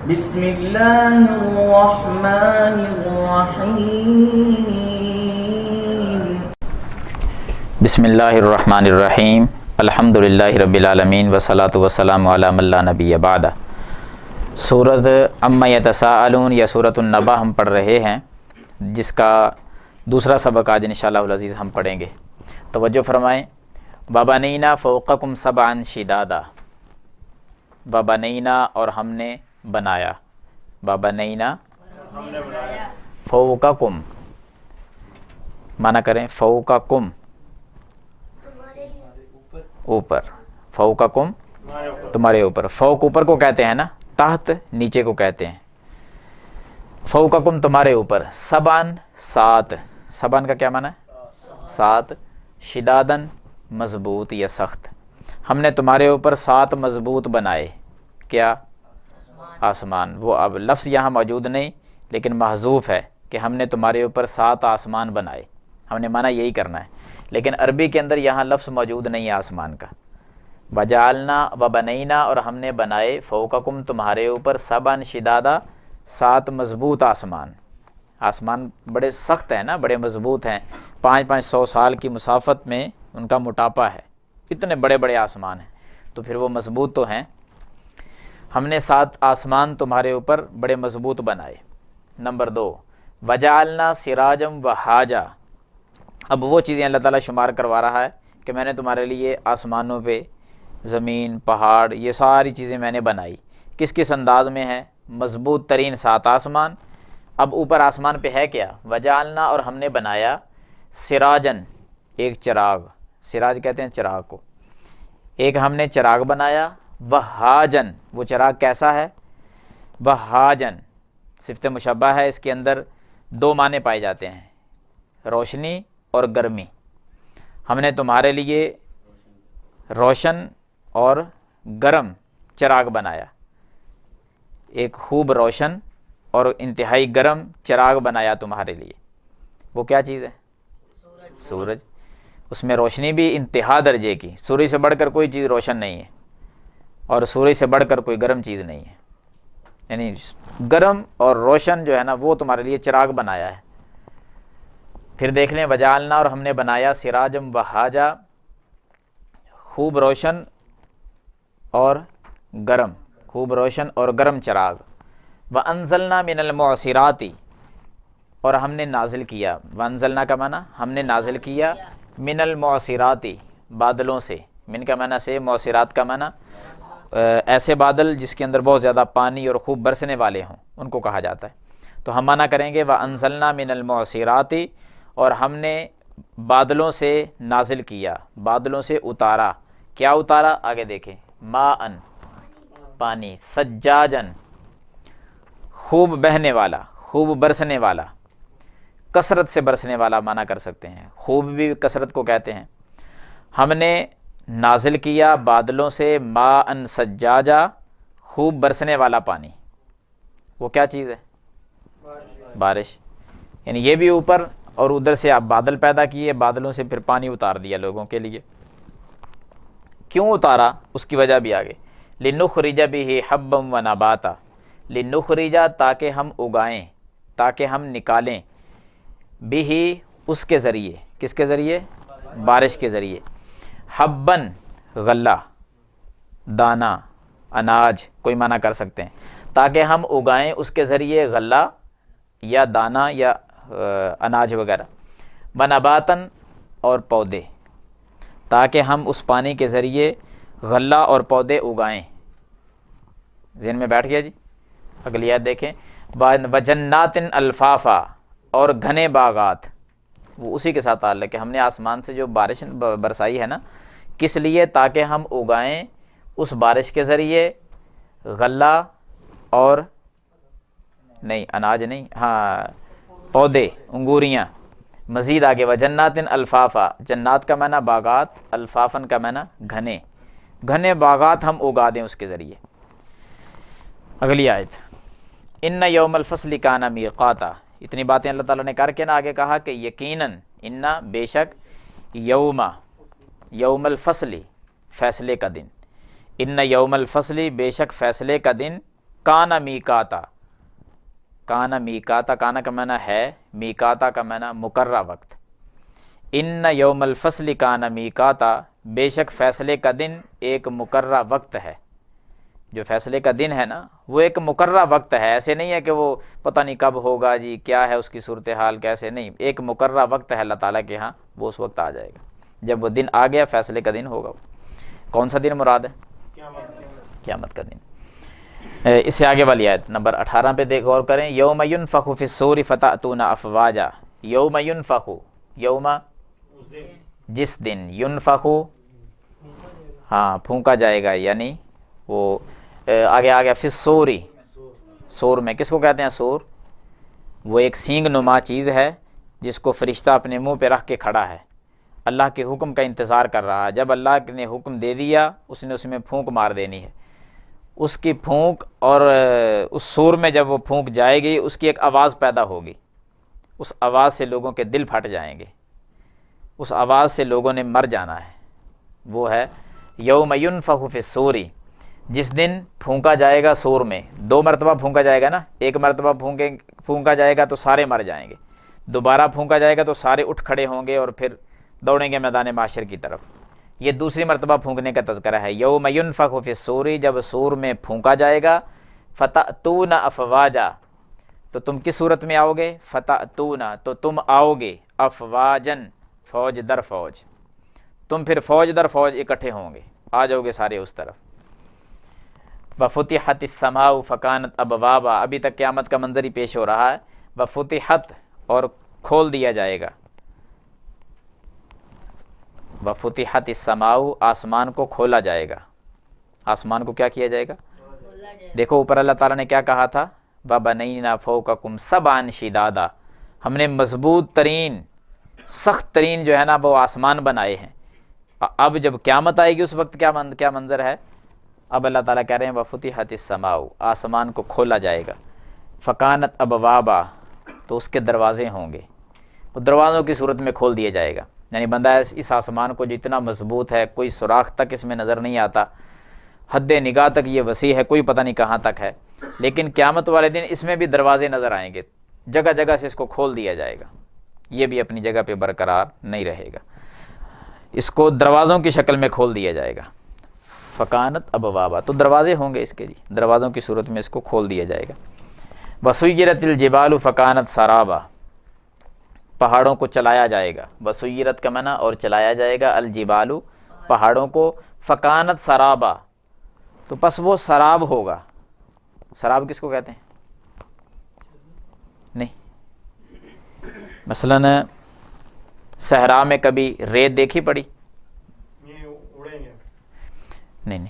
بسم اللہ الرحمن الرحیم بسم اللہ الرحمن الرحیم الحمدللہ رب العالمین والصلاة والسلام علی من لا نبی بعدہ۔ سورۃ عما یتساءلون یا سورۃ النبا ہم پڑھ رہے ہیں، جس کا دوسرا سبق آج انشاءاللہ العزیز ہم پڑھیں گے۔ توجہ فرمائیں۔ وَبَنَيْنَا فَوْقَكُمْ سَبْعًا شِدَادًا، وَبَنَيْنَا اور ہم نے بنایا، وَبَنَيْنَا فَوْقَكُمْ، معنی کریں فَوْقَكُمْ اوپر، فَوْقَكُمْ تمہارے اوپر، فوق اوپر کو کہتے ہیں نا، تحت نیچے کو کہتے ہیں۔ فَوْقَكُمْ تمہارے اوپر، سبعًا سات، سبعًا کا کیا معنی ہے؟ سات، شدادًا مضبوط یا سخت، ہم نے تمہارے اوپر سات مضبوط بنائے۔ کیا؟ آسمان۔ وہ اب لفظ یہاں موجود نہیں لیکن محذوف ہے کہ ہم نے تمہارے اوپر سات آسمان بنائے، ہم نے معنی یہی کرنا ہے، لیکن عربی کے اندر یہاں لفظ موجود نہیں ہے آسمان کا۔ وَجَعَلْنَا وَبَنَيْنَا اور ہم نے بنائے، فَوْقَكُمْ تمہارے اوپر، سبعًا شدادا سات مضبوط آسمان۔ آسمان بڑے سخت ہیں نا، بڑے مضبوط ہیں، 500 سال کی مسافت میں ان کا موٹاپا ہے، اتنے بڑے بڑے آسمان ہیں، تو پھر وہ مضبوط تو ہیں۔ ہم نے سات آسمان تمہارے اوپر بڑے مضبوط بنائے۔ نمبر 2، وَجَعَلْنَا سِرَاجًا وَحَاجًا، اب وہ چیزیں اللہ تعالیٰ شمار کروا رہا ہے کہ میں نے تمہارے لیے آسمانوں پہ زمین، پہاڑ، یہ ساری چیزیں میں نے بنائی۔ کس کس انداز میں ہے؟ مضبوط ترین سات آسمان۔ اب اوپر آسمان پہ ہے کیا؟ وَجَعَلْنَا اور ہم نے بنایا، سِرَاجًا ایک چراغ، سراج کہتے ہیں چراغ کو، ایک ہم نے چراغ بنایا، وہاجن وہ چراغ کیسا ہے؟ وہاجن صفت مشبہ ہے، اس کے اندر دو معنی پائے جاتے ہیں، روشنی اور گرمی۔ ہم نے تمہارے لیے روشن اور گرم چراغ بنایا، ایک خوب روشن اور انتہائی گرم چراغ بنایا تمہارے لیے۔ وہ کیا چیز ہے؟ سورج۔ اس میں روشنی بھی انتہا درجے کی، سورج سے بڑھ کر کوئی چیز روشن نہیں ہے اور سورج سے بڑھ کر کوئی گرم چیز نہیں ہے، یعنی گرم اور روشن جو ہے نا وہ تمہارے لیے چراغ بنایا ہے۔ پھر دیکھ لیں، وجعلنا اور ہم نے بنایا، سراجم وہاجا خوب روشن اور گرم، خوب روشن اور گرم چراغ۔ وانزلنا من المعصرات اور ہم نے نازل کیا، وانزلنا کا معنی ہم نے نازل کیا، من المعصرات بادلوں سے، من کا معنی سے، معصرات کا معنی ایسے بادل جس کے اندر بہت زیادہ پانی اور خوب برسنے والے ہوں، ان کو کہا جاتا ہے۔ تو ہم معنی کریں گے، وانزلنا من المعصرات اور ہم نے بادلوں سے نازل کیا، بادلوں سے اتارا۔ کیا اتارا؟ آگے دیکھیں، ماءً پانی، ثجاجاً خوب بہنے والا، خوب برسنے والا، کثرت سے برسنے والا معنی کر سکتے ہیں، خوب بھی کثرت کو کہتے ہیں۔ ہم نے نازل کیا بادلوں سے، ماءً ثجاجا خوب برسنے والا پانی۔ وہ کیا چیز ہے؟ بارش۔ یعنی یہ بھی اوپر اور ادھر سے آپ بادل پیدا کیے، بادلوں سے پھر پانی اتار دیا لوگوں کے لیے۔ کیوں اتارا؟ اس کی وجہ بھی آگے، لِنُخْرِجَ بِهِ حَبًّا وَنَبَاتًا، لِنُخْرِجَ تاکہ ہم اگائیں، تاکہ ہم نکالیں، بِهِ اس کے ذریعے، کس کے ذریعے؟ بارش کے ذریعے، حبًّا غلہ، دانہ، اناج کوئی معنی کر سکتے ہیں، تاکہ ہم اگائیں اس کے ذریعے غلہ یا دانہ یا اناج وغیرہ، ونباتاً اور پودے، تاکہ ہم اس پانی کے ذریعے غلہ اور پودے اگائیں۔ ذہن میں بیٹھ گیا جی؟ اگلی آیت دیکھیں، وجنات الفافا اور گھنے باغات، وہ اسی کے ساتھ تعلق ہے، ہم نے آسمان سے جو بارش برسائی ہے نا، کس لیے؟ تاکہ ہم اگائیں اس بارش کے ذریعے غلہ اور نہیں، اناج نہیں، ہاں پودے، انگوریاں۔ مزید آگے، وجنات الفافا، جنات کا معنی باغات، الفافن کا معنی گھنے، گھنے باغات ہم اگا دیں اس کے ذریعے۔ اگلی آیت، ان یوم الفصل کان میقاتا، اتنی باتیں اللہ تعالیٰ نے کر کے نا آگے کہا کہ یقیناً، ان بے شک، یوم الفصل فیصلے کا دن، ان یوم الفصل بے شک فیصلے کا دن، کانا میقاتا، کانا میقاتا، کانا کا معنی ہے، میقاتا کا معنی مقررہ وقت۔ ان یوم الفصل کانا میقاتا، بے شک فیصلے کا دن ایک مقررہ وقت ہے۔ جو فیصلے کا دن ہے نا وہ ایک مقررہ وقت ہے، ایسے نہیں ہے کہ وہ پتہ نہیں کب ہوگا جی، کیا ہے اس کی صورتحال کیسے، نہیں، ایک مقررہ وقت ہے اللہ تعالیٰ کے ہاں، وہ اس وقت آ جائے گا جب وہ دن آ گیا، فیصلے کا دن ہوگا۔ کون سا دن مراد ہے؟ قیامت کا دن۔ اس سے آگے والی آیت نمبر 18 پہ غور کریں، یوم ینفخ فی الصور فتأتون افواجا، یوم ینفخ، یوم جس دن، ینفخ ہاں پھونکا جائے گا، یعنی وہ آگے فی الصوری، سور میں کس کو کہتے ہیں؟ سور، وہ ایک سینگ نما چیز ہے جس کو فرشتہ اپنے منہ پہ رکھ کے کھڑا ہے، اللہ کے حکم کا انتظار کر رہا ہے۔ جب اللہ نے حکم دے دیا اس نے اس میں پھونک مار دینی ہے، اس کی پھونک، اور اس سور میں جب وہ پھونک جائے گی اس کی ایک آواز پیدا ہوگی، اس آواز سے لوگوں کے دل پھٹ جائیں گے، اس آواز سے لوگوں نے مر جانا ہے۔ وہ ہے یوم ینفخ فی الصور، جس دن پھونکا جائے گا سور میں، 2 مرتبہ پھونکا جائے گا نا، ایک مرتبہ پھونکا جائے گا تو سارے مر جائیں گے، دوبارہ پھونکا جائے گا تو سارے اٹھ کھڑے ہوں گے اور پھر دوڑیں گے میدان محشر کی طرف۔ یہ دوسری مرتبہ پھونکنے کا تذکرہ ہے، یوم ینفخ فی الصور، جب سور میں پھونکا جائے گا، فتأتون افواجا، تو تم کس صورت میں آؤ گے؟ فتأتون، تو تم آؤ گے، افواجن، فوج در فوج، تم پھر فوج در فوج اکٹھے ہوں گے، آ جاؤ گے سارے اس طرف۔ وفتحت السماء فکانت ابوابا، ابھی تک قیامت کا منظر ہی پیش ہو رہا ہے، وفتحت، اور کھول دیا جائے گا، وفتحت السماء، آسمان کو کھولا جائے گا، آسمان کو کیا کیا جائے گا؟ دیکھو اوپر اللہ تعالیٰ نے کیا کہا تھا، وَبَنَيْنَا فَوْقَكُمْ سَبْعًا شِدَادًا، ہم نے مضبوط ترین، سخت ترین جو ہے نا وہ آسمان بنائے ہیں۔ اب جب قیامت آئے گی اس وقت کیا منظر ہے؟ اب اللہ تعالیٰ کہہ رہے ہیں وَفُتِحَتِ السَّمَاءُ، آسمان کو کھولا جائے گا، فَكَانَتْ أَبْوَابًا، تو اس کے دروازے ہوں گے، وہ دروازوں کی صورت میں کھول دیا جائے گا، یعنی بندہ اس آسمان کو جو اتنا مضبوط ہے، کوئی سوراخ تک اس میں نظر نہیں آتا، حد نگاہ تک یہ وسیع ہے، کوئی پتہ نہیں کہاں تک ہے، لیکن قیامت والے دن اس میں بھی دروازے نظر آئیں گے، جگہ جگہ سے اس کو کھول دیا جائے گا، یہ بھی اپنی جگہ پہ برقرار نہیں رہے گا، اس کو دروازوں کی شکل میں کھول دیا جائے گا، فکانت ابوابا، تو دروازے ہوں گے اس کے، جی دروازوں کی صورت میں اس کو کھول دیا جائے گا۔ وسیرت الجبال فکانت سرابا، پہاڑوں کو چلایا جائے گا، وسیرت کا معنی اور چلایا جائے گا، الجبال پہاڑوں کو، فکانت سرابا، تو پس وہ سراب ہوگا۔ سراب کس کو کہتے ہیں؟ نہیں، مثلاً صحرا میں کبھی ریت دیکھی پڑی؟ نہیں،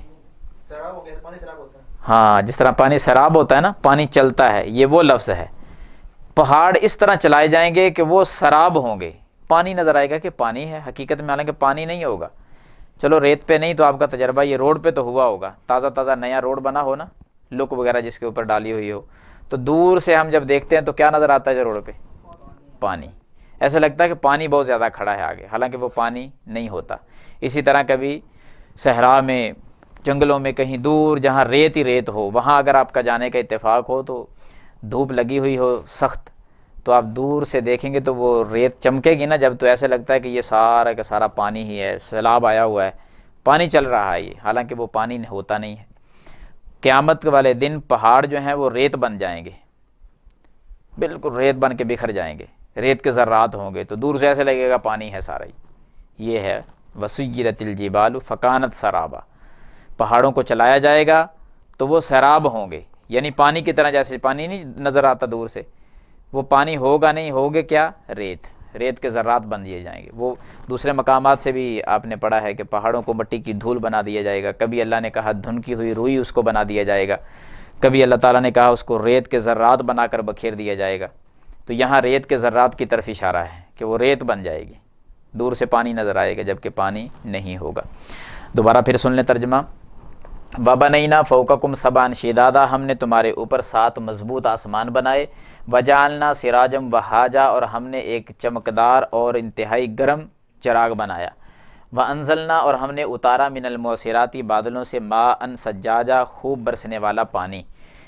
ہاں، جس طرح پانی سراب ہوتا ہے نا، پانی چلتا ہے، یہ وہ لفظ ہے۔ پہاڑ اس طرح چلائے جائیں گے کہ وہ سراب ہوں گے، پانی نظر آئے گا کہ پانی ہے، حقیقت میں حالانکہ پانی نہیں ہوگا۔ چلو ریت پہ نہیں تو آپ کا تجربہ یہ روڈ پہ تو ہوا ہوگا، تازہ تازہ نیا روڈ بنا ہو نا، لک وغیرہ جس کے اوپر ڈالی ہوئی ہو، تو دور سے ہم جب دیکھتے ہیں تو کیا نظر آتا ہے روڈ پہ؟ پانی، ایسا لگتا ہے کہ پانی بہت زیادہ کھڑا ہے آگے، حالانکہ وہ پانی نہیں ہوتا۔ اسی طرح کبھی صحرا میں، جنگلوں میں کہیں دور جہاں ریت ہی ریت ہو، وہاں اگر آپ کا جانے کا اتفاق ہو تو دھوپ لگی ہوئی ہو سخت، تو آپ دور سے دیکھیں گے تو وہ ریت چمکے گی نا جب، تو ایسے لگتا ہے کہ یہ سارا کا سارا پانی ہی ہے، سیلاب آیا ہوا ہے، پانی چل رہا ہے یہ، حالانکہ وہ پانی ہوتا نہیں ہے۔ قیامت والے دن پہاڑ جو ہیں وہ ریت بن جائیں گے، بالکل ریت بن کے بکھر جائیں گے، ریت کے ذرات ہوں گے، تو دور سے ایسے لگے گا پانی ہے سارا ہی۔ یہ ہے وسیرت الجبال فکانت سرابا، پہاڑوں کو چلایا جائے گا تو وہ سیراب ہوں گے، یعنی پانی کی طرح، جیسے پانی نہیں نظر آتا دور سے، وہ پانی ہوگا نہیں، ہوگے کیا؟ ریت، ریت کے ذرات بن دیے جائیں گے۔ وہ دوسرے مقامات سے بھی آپ نے پڑھا ہے کہ پہاڑوں کو مٹی کی دھول بنا دیا جائے گا، کبھی اللہ نے کہا دھنکی ہوئی روئی اس کو بنا دیا جائے گا، کبھی اللہ تعالیٰ نے کہا اس کو ریت کے ذرات بنا کر بکھیر دیا جائے گا۔ تو یہاں ریت کے ذرات کی طرف اشارہ ہے کہ وہ ریت بن جائے گی، دور سے پانی نظر آئے گا جبکہ پانی نہیں ہوگا۔ دوبارہ پھر سن لیں ترجمہ، وَبَنَيْنَا فَوْقَكُمْ سَبْعًا شِدَادًا، ہم نے تمہارے اوپر 7 مضبوط آسمان بنائے، وَجَعَلْنَا سِرَاجًا وَهَاجًا، اور ہم نے ایک چمکدار اور انتہائی گرم چراغ بنایا، وَأَنزَلْنَا، اور ہم نے اتارا، مِنَ الْمُعْصِرَاتِ، بادلوں سے، مَاءً ثَجَّاجًا، خوب برسنے والا پانی،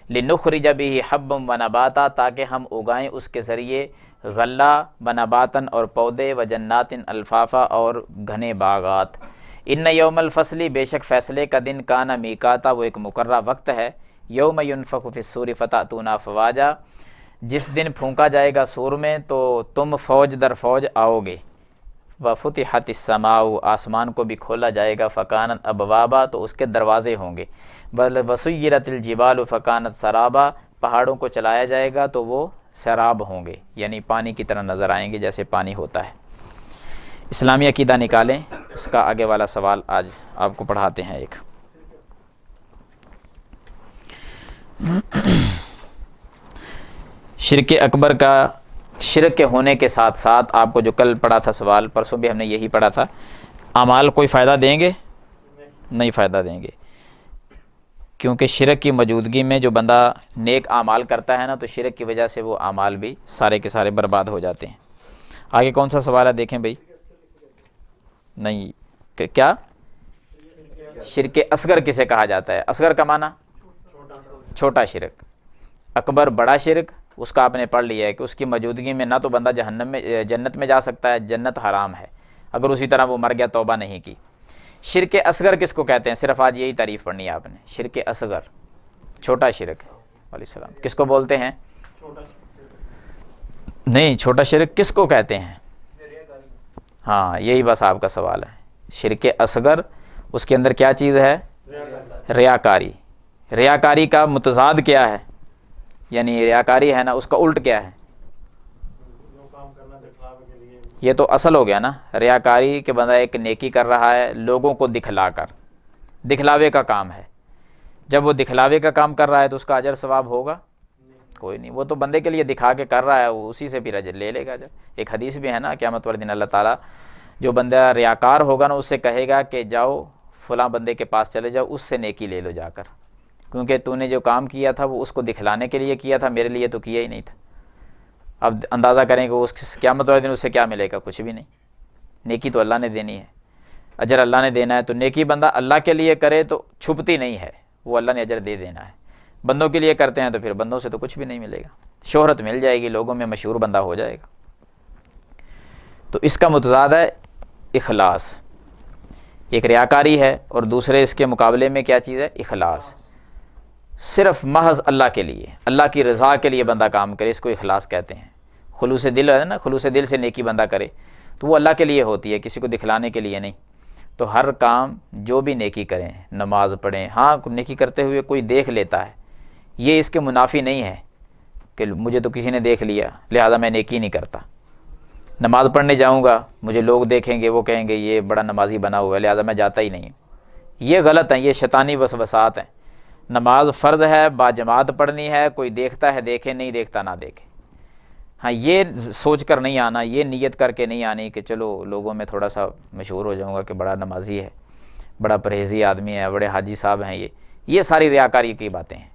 لنخرج به حبا ونباتا، تاکہ ہم اگائیں اس کے ذریعے غلہ ونباتن اور پودے، وجنات الفافا اور گھنے باغات۔ ان یوم الفصل، بے شک فیصلے کا دن، کان میقاتا، وہ ایک مقررہ وقت ہے، یوم ینفخ فی الصور فتأتون افواجا، جس دن پھونکا جائے گا سور میں تو تم فوج در فوج آؤ گے۔ وفتحت السماء، آسمان کو بھی کھولا جائے گا، فکانت ابوابا، تو اس کے دروازے ہوں گے، وسیرت الجبال فکانت سرابا، پہاڑوں کو چلایا جائے گا تو وہ سراب ہوں گے، یعنی پانی کی طرح نظر آئیں گے جیسے پانی ہوتا ہے۔ اسلامی عقیدہ نکالیں، اس کا آگے والا سوال آج آپ کو پڑھاتے ہیں ایک۔ شرک اکبر کا، شرک کے ہونے کے ساتھ ساتھ آپ کو جو کل پڑھا تھا سوال، پرسوں بھی ہم نے یہی پڑھا تھا، اعمال کوئی فائدہ دیں گے؟ نہیں فائدہ دیں گے، کیونکہ شرک کی موجودگی میں جو بندہ نیک اعمال کرتا ہے نا، تو شرک کی وجہ سے وہ اعمال بھی سارے کے سارے برباد ہو جاتے ہیں۔ آگے کون سا سوال ہے دیکھیں بھائی؟ نہیں، کیا شرک اصغر کسے کہا جاتا ہے؟ اصغر کا معنی چھوٹا شرک، اکبر بڑا شرک، اس کا آپ نے پڑھ لیا ہے کہ اس کی موجودگی میں نہ تو بندہ جہنم میں جنت میں جا سکتا ہے، جنت حرام ہے اگر اسی طرح وہ مر گیا توبہ نہیں کی۔ شرک اصغر کس کو کہتے ہیں؟ صرف آج یہی تعریف پڑھنی ہے آپ نے، شرک اصغر، چھوٹا شرک۔ علیہ السلام، کس کو بولتے ہیں؟ نہیں، چھوٹا شرک کس کو کہتے ہیں؟ ہاں، یہی بس آپ کا سوال ہے۔ شرک اصغر، اس کے اندر کیا چیز ہے؟ ریاکاری۔ ریاکاری کا متضاد کیا ہے؟ یعنی ریاکاری ہے نا، اس کا الٹ کیا ہے؟ یہ تو اصل ہو گیا نا، ریاکاری کہ بندہ ایک نیکی کر رہا ہے لوگوں کو دکھلا کر، دکھلاوے کا کام ہے۔ جب وہ دکھلاوے کا کام کر رہا ہے تو اس کا اجر ثواب ہوگا؟ کوئی نہیں، وہ تو بندے کے لیے دکھا کے کر رہا ہے، وہ اسی سے پھر اجر لے لے گا اجر۔ ایک حدیث بھی ہے نا، قیامت والے دن اللہ تعالیٰ جو بندہ ریاکار ہوگا نا، اس سے کہے گا کہ جاؤ فلاں بندے کے پاس چلے جاؤ، اس سے نیکی لے لو جا کر، کیونکہ تو نے جو کام کیا تھا وہ اس کو دکھلانے کے لیے کیا تھا، میرے لیے تو کیا ہی نہیں تھا۔ اب اندازہ کریں کہ اس قیامت والے دن اس سے کیا ملے گا؟ کچھ بھی نہیں۔ نیکی تو اللہ نے دینی ہے، اجر اللہ نے دینا ہے، تو نیکی بندہ اللہ کے لیے کرے تو چھپتی نہیں ہے، وہ اللہ نے اجر دے دینا ہے۔ بندوں کے لیے کرتے ہیں تو پھر بندوں سے تو کچھ بھی نہیں ملے گا، شہرت مل جائے گی، لوگوں میں مشہور بندہ ہو جائے گا۔ تو اس کا متضاد ہے اخلاص، ایک ریاکاری ہے اور دوسرے اس کے مقابلے میں کیا چیز ہے؟ اخلاص، صرف محض اللہ کے لیے، اللہ کی رضا کے لیے بندہ کام کرے، اس کو اخلاص کہتے ہیں۔ خلوص دل ہے نا، خلوص دل سے نیکی بندہ کرے تو وہ اللہ کے لیے ہوتی ہے، کسی کو دکھلانے کے لیے نہیں۔ تو ہر کام جو بھی نیکی کریں، نماز پڑھیں، ہاں نیکی کرتے ہوئے کوئی دیکھ لیتا ہے، یہ اس کے منافی نہیں ہے کہ مجھے تو کسی نے دیکھ لیا لہذا میں نیکی نہیں کرتا۔ نماز پڑھنے جاؤں گا، مجھے لوگ دیکھیں گے، وہ کہیں گے یہ بڑا نمازی بنا ہوا ہے لہذا میں جاتا ہی نہیں ہوں، یہ غلط ہیں، یہ شیطانی وسوسات ہیں۔ نماز فرض ہے، باجماعت پڑھنی ہے، کوئی دیکھتا ہے دیکھے، نہیں دیکھتا نہ دیکھے۔ ہاں، یہ سوچ کر نہیں آنا، یہ نیت کر کے نہیں آنی کہ چلو لوگوں میں تھوڑا سا مشہور ہو جاؤں گا کہ بڑا نمازی ہے، بڑا پرہیزی آدمی ہے، بڑے حاجی صاحب ہیں، یہ ساری ریاکاری کی باتیں ہیں۔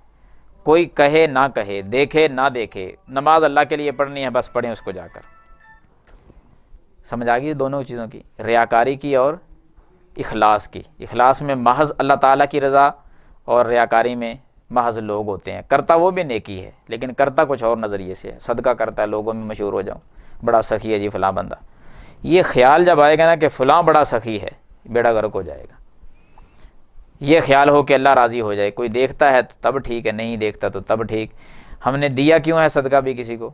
کوئی کہے نہ کہے، دیکھے نہ دیکھے، نماز اللہ کے لیے پڑھنی ہے، بس پڑھیں اس کو جا کر۔ سمجھ آ گئی دونوں چیزوں کی، ریاکاری کی اور اخلاص کی۔ اخلاص میں محض اللہ تعالیٰ کی رضا، اور ریاکاری میں محض لوگ ہوتے ہیں، کرتا وہ بھی نیکی ہے لیکن کرتا کچھ اور نظریے سے ہے، صدقہ کرتا ہے لوگوں میں مشہور ہو جاؤں، بڑا سخی ہے جی فلاں بندہ۔ یہ خیال جب آئے گا نا کہ فلاں بڑا سخی ہے، بیڑا غرق ہو جائے گا۔ یہ خیال ہو کہ اللہ راضی ہو جائے، کوئی دیکھتا ہے تو تب ٹھیک ہے، نہیں دیکھتا تو تب ٹھیک۔ ہم نے دیا کیوں ہے صدقہ بھی کسی کو؟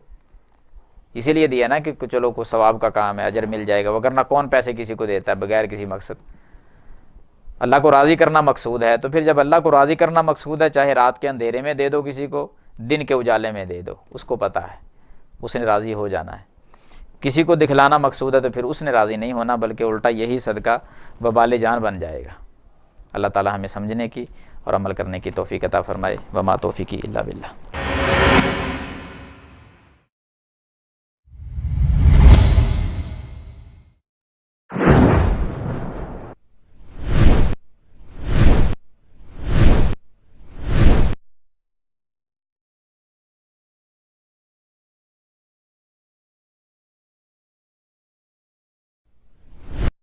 اسی لیے دیا نا کہ چلو کوئی ثواب کا کام ہے، اجر مل جائے گا، وگرنہ کون پیسے کسی کو دیتا ہے بغیر کسی مقصد؟ اللہ کو راضی کرنا مقصود ہے، تو پھر جب اللہ کو راضی کرنا مقصود ہے، چاہے رات کے اندھیرے میں دے دو کسی کو، دن کے اجالے میں دے دو، اس کو پتہ ہے اس نے راضی ہو جانا ہے۔ کسی کو دکھلانا مقصود ہے تو پھر اس نے راضی نہیں ہونا، بلکہ الٹا یہی صدقہ وبال جان بن جائے گا۔ اللہ تعالی ہمیں سمجھنے کی اور عمل کرنے کی توفیق عطا فرمائے۔ وما توفیقی الا باللہ۔